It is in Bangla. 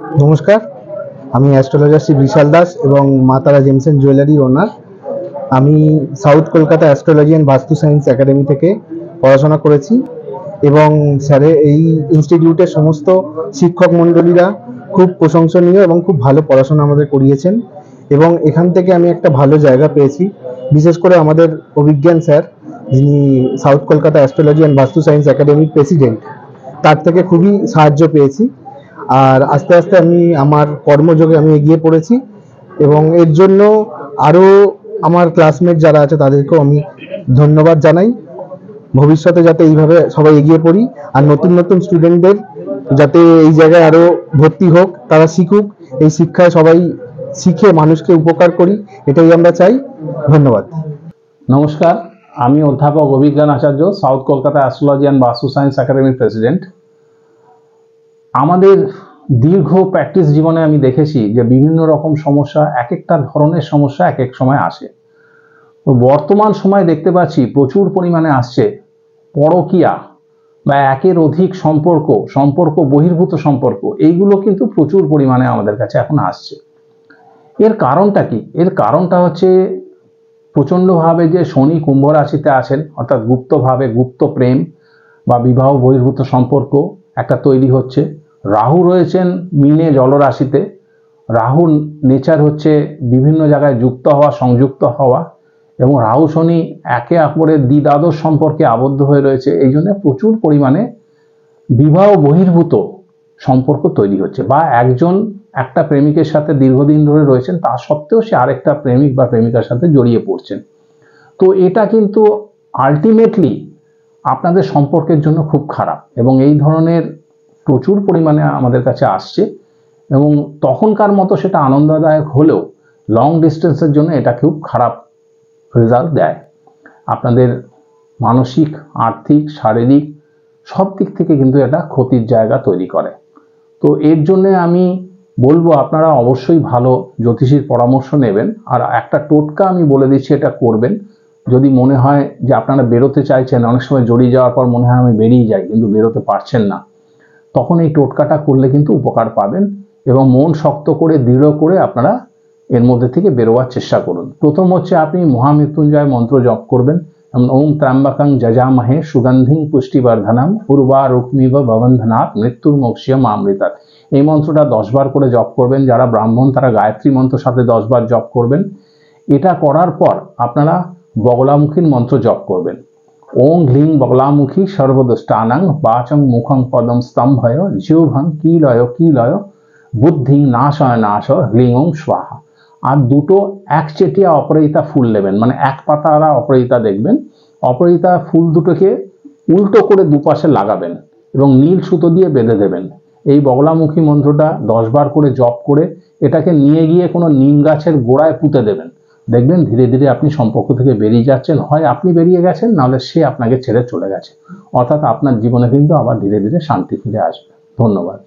নমস্কার, আমি অ্যাস্ট্রোলজার শ্রী বিশাল দাস এবং মা তারা জেমস এন্ড জুয়েলারির ওনার। আমি সাউথ কলকাতা অ্যাস্ট্রোলজি অ্যান্ড বাস্তু সায়েন্স একাডেমি থেকে পড়াশোনা করেছি এবং স্যারের এই ইনস্টিটিউটের সমস্ত শিক্ষক মণ্ডলীরা খুব প্রশংসনীয় এবং খুব ভালো পড়াশোনা আমাদের করিয়েছেন এবং এখান থেকে আমি একটা ভালো জায়গা পেয়েছি। বিশেষ করে আমাদের অভিজ্ঞান স্যার, যিনি সাউথ কলকাতা অ্যাস্ট্রোলজি অ্যান্ড বাস্তু সায়েন্স একাডেমির প্রেসিডেন্ট, তার থেকে খুবই সাহায্য পেয়েছি। আর আস্তে আস্তে আমি আমার কর্মযোগে আমি এগিয়ে পড়েছি এবং এর জন্য আরও আমার ক্লাসমেট যারা আছে তাদেরকেও আমি ধন্যবাদ জানাই। ভবিষ্যতে যাতে এইভাবে সবাই এগিয়ে পড়ি আর নতুন নতুন স্টুডেন্টদের যাতে এই জায়গায় আরও ভর্তি হোক, তারা শিখুক, এই শিক্ষায় সবাই শিখে মানুষকে উপকার করি, এটাই আমরা চাই। ধন্যবাদ। নমস্কার, আমি অধ্যাপক অভিজ্ঞান আচার্য, সাউথ কলকাতা অ্যাস্ট্রোলজি অ্যান্ড বাস্তু সায়েন্স একাডেমির প্রেসিডেন্ট। আমাদের দীর্ঘ প্র্যাকটিস জীবনে আমি দেখেছি যে বিভিন্ন রকম সমস্যা, এক একটা ধরনের সমস্যা এক এক সময় আসে। তো বর্তমান সময়ে দেখতে পাচ্ছি প্রচুর পরিমাণে আসছে পরকীয়া বা একের অধিক সম্পর্ক বহির্ভূত সম্পর্ক, এইগুলো কিন্তু প্রচুর পরিমাণে আমাদের কাছে এখন আসছে। এর কারণটা কি? এর কারণটা হচ্ছে প্রচণ্ডভাবে যে শনি কুম্ভ রাশিতে আছেন, অর্থাৎ গুপ্তভাবে গুপ্ত প্রেম বা বিবাহ বহির্ভূত সম্পর্ক একটা তৈরি হচ্ছে। রাহু রয়েছেন মীনে জলরাশিতে। রাহুর নেচার হচ্ছে বিভিন্ন জায়গায় যুক্ত হওয়া, সংযুক্ত হওয়া, এবং রাহু শনি একে অপরের দ্বিধাদশ সম্পর্কে আবদ্ধ হয়ে রয়েছে। এই জন্য প্রচুর পরিমাণে বিবাহ বহির্ভূত সম্পর্ক তৈরি হচ্ছে, বা একজন একটা প্রেমিকের সাথে দীর্ঘদিন ধরে রয়েছেন, তা সত্ত্বেও সে আরেকটা প্রেমিক বা প্রেমিকার সাথে জড়িয়ে পড়ছেন। তো এটা কিন্তু আলটিমেটলি আপনাদের সম্পর্কের জন্য খুব খারাপ, এবং এই ধরনের প্রচুর পরিমাণে আমাদের কাছে আসছে। এবং তখনকার মতো সেটা আনন্দদায়ক হলেও লং ডিস্টেন্সের জন্য এটা খুব খারাপ রেজাল্ট দেয়। আপনাদের মানসিক, আর্থিক, শারীরিক সব দিক থেকে কিন্তু এটা ক্ষতির জায়গা তৈরি করে। তো এর জন্য আমি বলবো আপনারা অবশ্যই ভালো জ্যোতিষীর পরামর্শ নেবেন। আর একটা টোটকা আমি বলে দিচ্ছি, এটা করবেন। যদি মনে হয় যে আপনারা বেরোতে চাইছেন, অনেক সময় জড়িয়ে যাওয়ার পর মনে হয় আমি বেরিয়ে যাই কিন্তু বেরোতে পারছেন না, তখন এই টোটকাটা করলে কিন্তু উপকার পাবেন এবং মন শক্ত করে দৃঢ় করে আপনারা এর মধ্যে থেকে বেরোবার চেষ্টা করুন। প্রথম হচ্ছে আপনি মহামৃত্যুঞ্জয় মন্ত্র জপ করবেন। ওম ত্র্যম্বকং যজামহে সুগন্ধিং পুষ্টিবর্ধনম উর্বারুকমিব ভবন্ধনাৎ মৃত্যুর্মোক্ষ্যম আমৃতাৎ। এই মন্ত্রটা 10 বার করে জপ করবেন। যারা ব্রাহ্মণ তারা গায়ত্রী মন্ত্র সাথে 10 বার জপ করবেন। এটা করার পর আপনারা বগলামুখীর মন্ত্র জপ করবেন। ওং ঘ্লিং বগলামুখী সর্বদুষ্টানাং বাচং মুখং পদম স্তম্ভয় জিহ্বং কিলয় বুদ্ধিং নাশয় নাশ হ্লিং ওং স্বাহা। আর দুটো একচেটিয়া অপরাজিতা ফুল নেবেন, মানে এক পাতারা অপরাজিতা দেখবেন। অপরাজিতা ফুল দুটোকে উল্টো করে দুপাশে লাগাবেন এবং নীল সুতো দিয়ে বেঁধে দেবেন। এই বগলামুখী মন্ত্রটা 10 বার করে জপ করে এটাকে নিয়ে গিয়ে কোনো নিম গাছের গোড়ায় পুঁতে দেবেন। দেখবেন ধীরে ধীরে আপনি সম্পর্ক থেকে বেরিয়ে যাচ্ছেন, হয় আপনি বেরিয়ে গেছেন, নাহলে সে আপনাকে ছেড়ে চলে গেছে। অর্থাৎ আপনার জীবনে কিন্তু আবার ধীরে ধীরে শান্তি ফিরে আসবে। ধন্যবাদ।